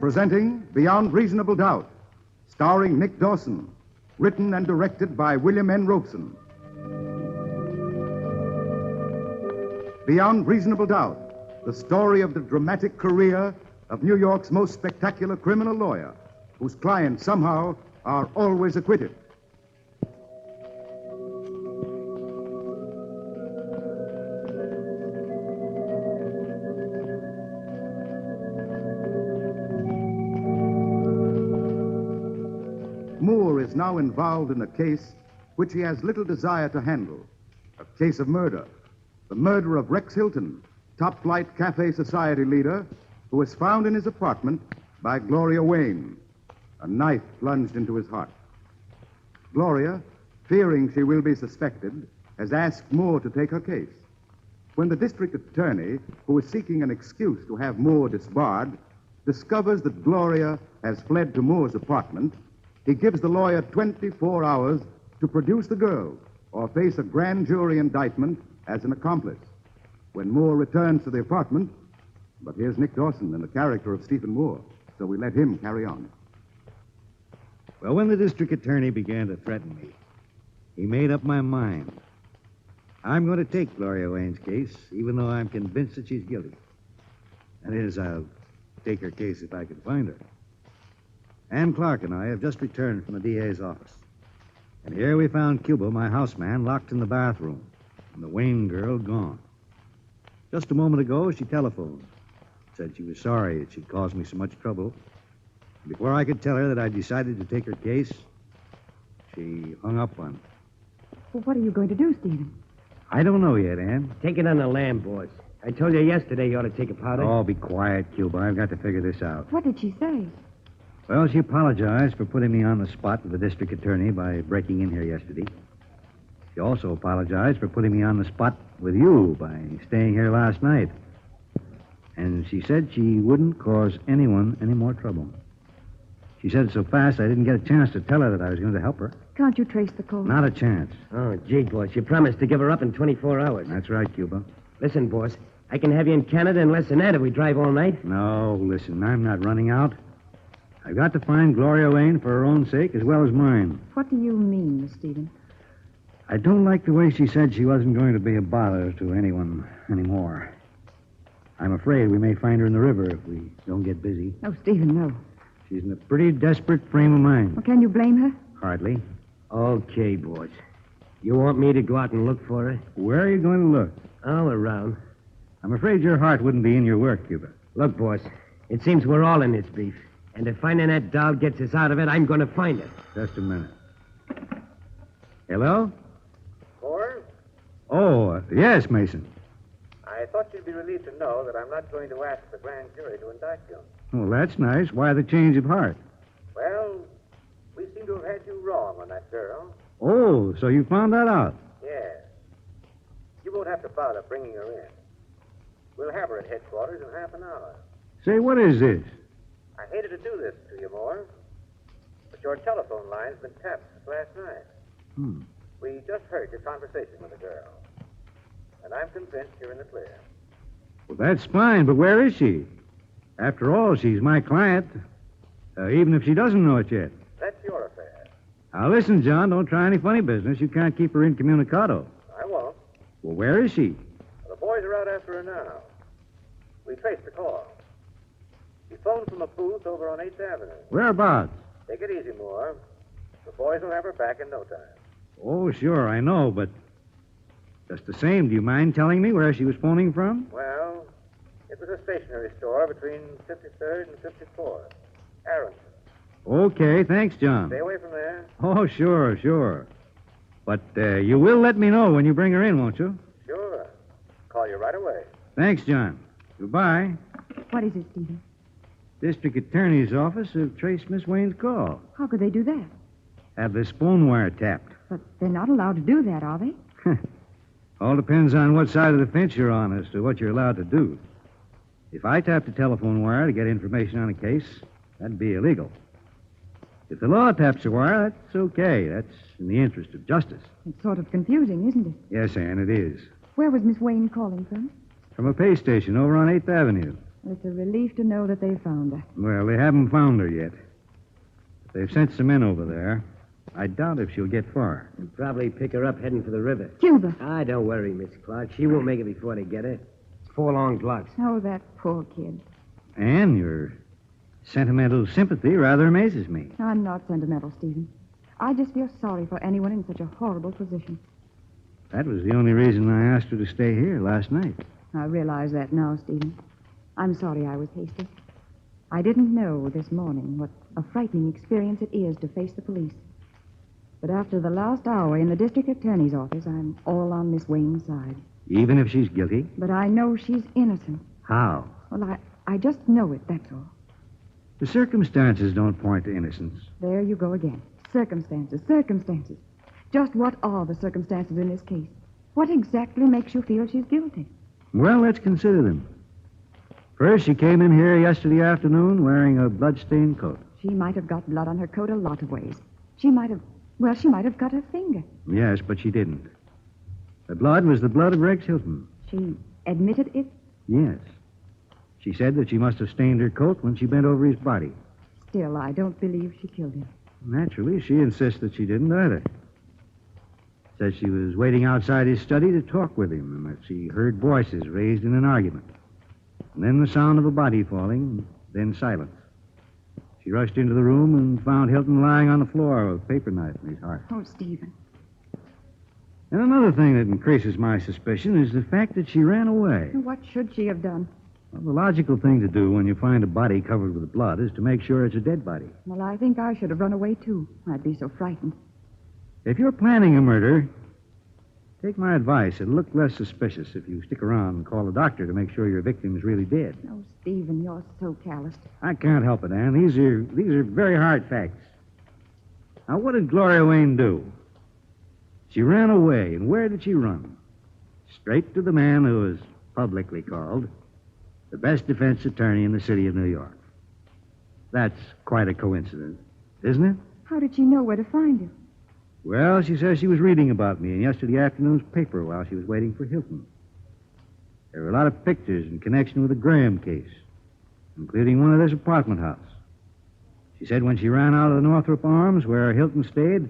Presenting Beyond Reasonable Doubt, starring Nick Dawson, written and directed by William N. Robeson. Beyond Reasonable Doubt, the story of the dramatic career of New York's most spectacular criminal lawyer, whose clients somehow are always acquitted. Moore is now involved in a case which he has little desire to handle, a case of murder. The murder of Rex Hilton, top-flight cafe society leader, who was found in his apartment by Gloria Wayne, a knife plunged into his heart. Gloria, fearing she will be suspected, has asked Moore to take her case. When the district attorney, who is seeking an excuse to have Moore disbarred, discovers that Gloria has fled to Moore's apartment, he gives the lawyer 24 hours to produce the girl or face a grand jury indictment as an accomplice. When Moore returns to the apartment, but here's Nick Dawson in the character of Stephen Moore, so we let him carry on. Well, when the district attorney began to threaten me, he made up my mind. I'm going to take Gloria Wayne's case, even though I'm convinced that she's guilty. That is, I'll take her case if I can find her. Ann Clark and I have just returned from the DA's office. And here we found Cuba, my houseman, locked in the bathroom, and the Wayne girl gone. Just a moment ago, she telephoned. Said she was sorry that she'd caused me so much trouble. Before I could tell her that I decided to take her case, she hung up on me. Well, what are you going to do, Stephen? I don't know yet, Ann. Take it on the lam, boss. I told you yesterday you ought to take a powder. Oh, be quiet, Cuba. I've got to figure this out. What did she say? Well, she apologized for putting me on the spot with the district attorney by breaking in here yesterday. She also apologized for putting me on the spot with you by staying here last night. And she said she wouldn't cause anyone any more trouble. She said it so fast I didn't get a chance to tell her that I was going to help her. Can't you trace the call? Not a chance. Oh, gee, boss, you promised to give her up in 24 hours. That's right, Cuba. Listen, boss, I can have you in Canada in less than that if we drive all night. No, listen, I'm not running out. I've got to find Gloria Wayne for her own sake as well as mine. What do you mean, Miss Stephen? I don't like the way she said she wasn't going to be a bother to anyone anymore. I'm afraid we may find her in the river if we don't get busy. Oh, Stephen, no. She's in a pretty desperate frame of mind. Well, can you blame her? Hardly. Okay, boss. You want me to go out and look for her? Where are you going to look? All around. I'm afraid your heart wouldn't be in your work, Cuba. Look, boss, it seems we're all in this beef. And if finding that doll gets us out of it, I'm going to find her. Just a minute. Hello? Moore? Oh, yes, Mason. I thought you'd be relieved to know that I'm not going to ask the grand jury to indict you. Well, that's nice. Why the change of heart? Well, we seem to have had you wrong on that girl. Oh, so you found that out? Yes. You won't have to bother bringing her in. We'll have her at headquarters in half an hour. Say, what is this? I hated to do this to you, Moore, but your telephone line's been tapped since last night. We just heard your conversation with the girl, and I'm convinced you're in the clear. Well, that's fine, but where is she? After all, she's my client, even if she doesn't know it yet. That's your affair. Now, listen, John, don't try any funny business. You can't keep her incommunicado. I won't. Well, where is she? The boys are out after her now. We traced the call. She phoned from a booth over on 8th Avenue. Whereabouts? Take it easy, Moore. The boys will have her back in no time. Oh, sure, I know, but just the same, do you mind telling me where she was phoning from? Well, it was a stationery store between 53rd and 54th. Aronson. Okay, thanks, John. Stay away from there. Oh, sure. But you will let me know when you bring her in, won't you? Sure. Call you right away. Thanks, John. Goodbye. What is it, Stephen? District Attorney's Office have traced Miss Wayne's call. How could they do that? Have this phone wire tapped. But they're not allowed to do that, are they? All depends on what side of the fence you're on as to what you're allowed to do. If I tapped a telephone wire to get information on a case, that'd be illegal. If the law taps a wire, that's okay. That's in the interest of justice. It's sort of confusing, isn't it? Yes, Ann, it is. Where was Miss Wayne calling from? From a pay station over on 8th Avenue. It's a relief to know that they found her. Well, they haven't found her yet. But they've sent some men over there. I doubt if she'll get far. They'll probably pick her up heading for the river. Cuba. Ah, don't worry, Miss Clark. She won't make it before they get her. It's 4 long blocks. Oh, that poor kid. And your sentimental sympathy rather amazes me. I'm not sentimental, Stephen. I just feel sorry for anyone in such a horrible position. That was the only reason I asked her to stay here last night. I realize that now, Stephen. I'm sorry I was hasty. I didn't know this morning what a frightening experience it is to face the police. But after the last hour in the district attorney's office, I'm all on Miss Wayne's side. Even if she's guilty? But I know she's innocent. How? Well, I just know it, that's all. The circumstances don't point to innocence. There you go again. Circumstances. Just what are the circumstances in this case? What exactly makes you feel she's guilty? Well, let's consider them. First, she came in here yesterday afternoon wearing a blood-stained coat. She might have got blood on her coat a lot of ways. She might have cut her finger. Yes, but she didn't. The blood was the blood of Rex Hilton. She admitted it? Yes. She said that she must have stained her coat when she bent over his body. Still, I don't believe she killed him. Naturally, she insists that she didn't either. Says she was waiting outside his study to talk with him and that she heard voices raised in an argument. And then the sound of a body falling, then silence. She rushed into the room and found Hilton lying on the floor with a paper knife in his heart. Oh, Stephen. And another thing that increases my suspicion is the fact that she ran away. What should she have done? Well, the logical thing to do when you find a body covered with blood is to make sure it's a dead body. Well, I think I should have run away, too. I'd be so frightened. If you're planning a murder, take my advice. It'll look less suspicious if you stick around and call a doctor to make sure your victim is really dead. Oh, Stephen, you're so calloused. I can't help it, Anne. These are very hard facts. Now, what did Gloria Wayne do? She ran away, and where did she run? Straight to the man who was publicly called the best defense attorney in the city of New York. That's quite a coincidence, isn't it? How did she know where to find you? Well, she says she was reading about me in yesterday afternoon's paper while she was waiting for Hilton. There were a lot of pictures in connection with the Graham case, including one of this apartment house. She said when she ran out of the Northrop Arms where Hilton stayed,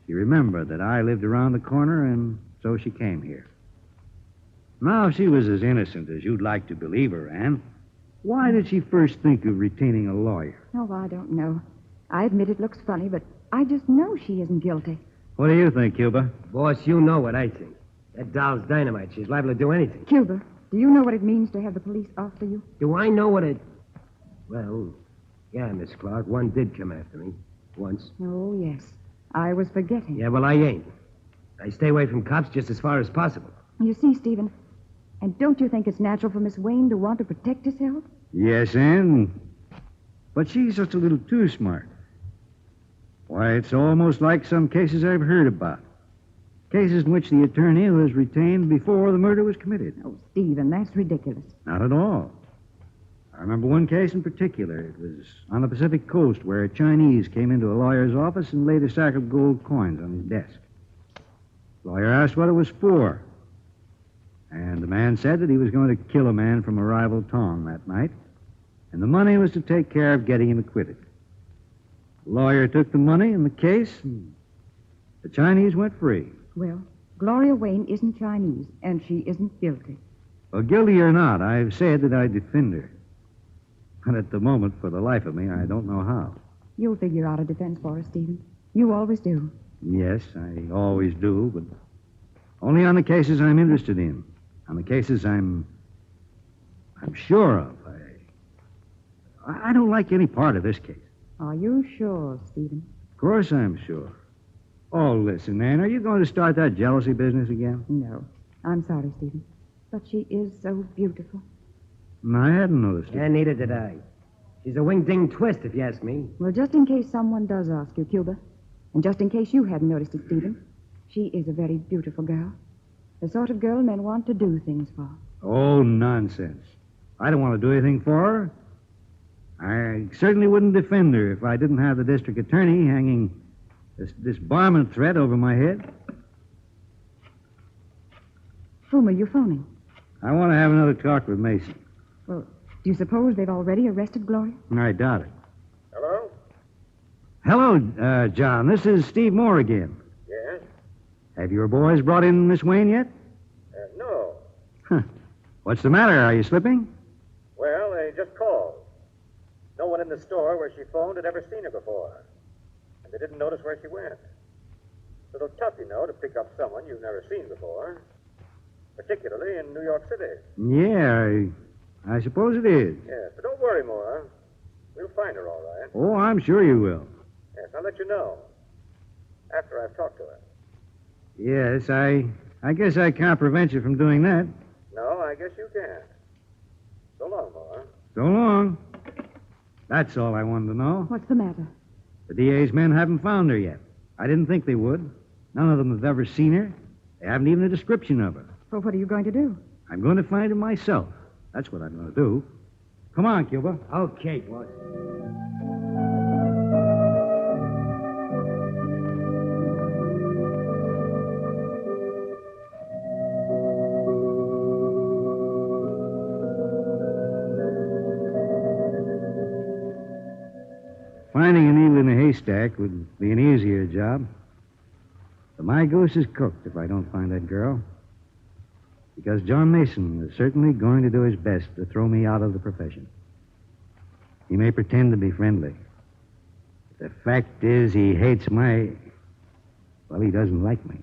she remembered that I lived around the corner, and so she came here. Now, if she was as innocent as you'd like to believe her, Anne, why did she first think of retaining a lawyer? Oh, I don't know. I admit it looks funny, but I just know she isn't guilty. What do you think, Cuba? Boss, you know what I think. That doll's dynamite. She's liable to do anything. Cuba, do you know what it means to have the police after you? Do I know what it... Well, yeah, Miss Clark. One did come after me. Once. Oh, yes. I was forgetting. Yeah, well, I ain't. I stay away from cops just as far as possible. You see, Stephen, and don't you think it's natural for Miss Wayne to want to protect herself? Yes, Anne. But she's just a little too smart. Why, it's almost like some cases I've heard about. Cases in which the attorney was retained before the murder was committed. Oh, Stephen, that's ridiculous. Not at all. I remember one case in particular. It was on the Pacific coast where a Chinese came into a lawyer's office and laid a sack of gold coins on his desk. The lawyer asked what it was for. And the man said that he was going to kill a man from a rival town that night, and the money was to take care of getting him acquitted. The lawyer took the money and the case, and the Chinese went free. Well, Gloria Wayne isn't Chinese, and she isn't guilty. Well, guilty or not, I've said that I defend her. But at the moment, for the life of me, I don't know how. You'll figure out a defense for her, Stephen. You always do. Yes, I always do, but only on the cases I'm interested in. On the cases I'm sure of. I don't like any part of this case. Are you sure, Stephen? Of course I'm sure. Oh, listen, Anne, are you going to start that jealousy business again? No. I'm sorry, Stephen. But she is so beautiful. No, I hadn't noticed it. Yeah, neither did I. She's a wing-ding twist, if you ask me. Well, just in case someone does ask you, Cuba, and just in case you hadn't noticed it, Stephen, she is a very beautiful girl. The sort of girl men want to do things for. Oh, nonsense. I don't want to do anything for her. I certainly wouldn't defend her if I didn't have the district attorney hanging this barment threat over my head. Whom are you phoning? I want to have another talk with Mason. Well, do you suppose they've already arrested Gloria? I doubt it. Hello? Hello, John. This is Steve Moore again. Yes? Have your boys brought in Miss Wayne yet? No. Huh. What's the matter? Are you slipping? Well, they just called. No one in the store where she phoned had ever seen her before. And they didn't notice where she went. It's a little tough, you know, to pick up someone you've never seen before. Particularly in New York City. Yeah, I suppose it is. Yes, but don't worry, Moore. We'll find her all right. Oh, I'm sure you will. Yes, I'll let you know. After I've talked to her. Yes, I guess I can't prevent you from doing that. No, I guess you can. So long, Moore. So long. That's all I wanted to know. What's the matter? The DA's men haven't found her yet. I didn't think they would. None of them have ever seen her. They haven't even a description of her. Well, what are you going to do? I'm going to find her myself. That's what I'm going to do. Come on, Cuba. Okay, boss. Finding a needle in a haystack would be an easier job. But my goose is cooked if I don't find that girl. Because John Mason is certainly going to do his best to throw me out of the profession. He may pretend to be friendly. But the fact is he hates my... Well, he doesn't like me.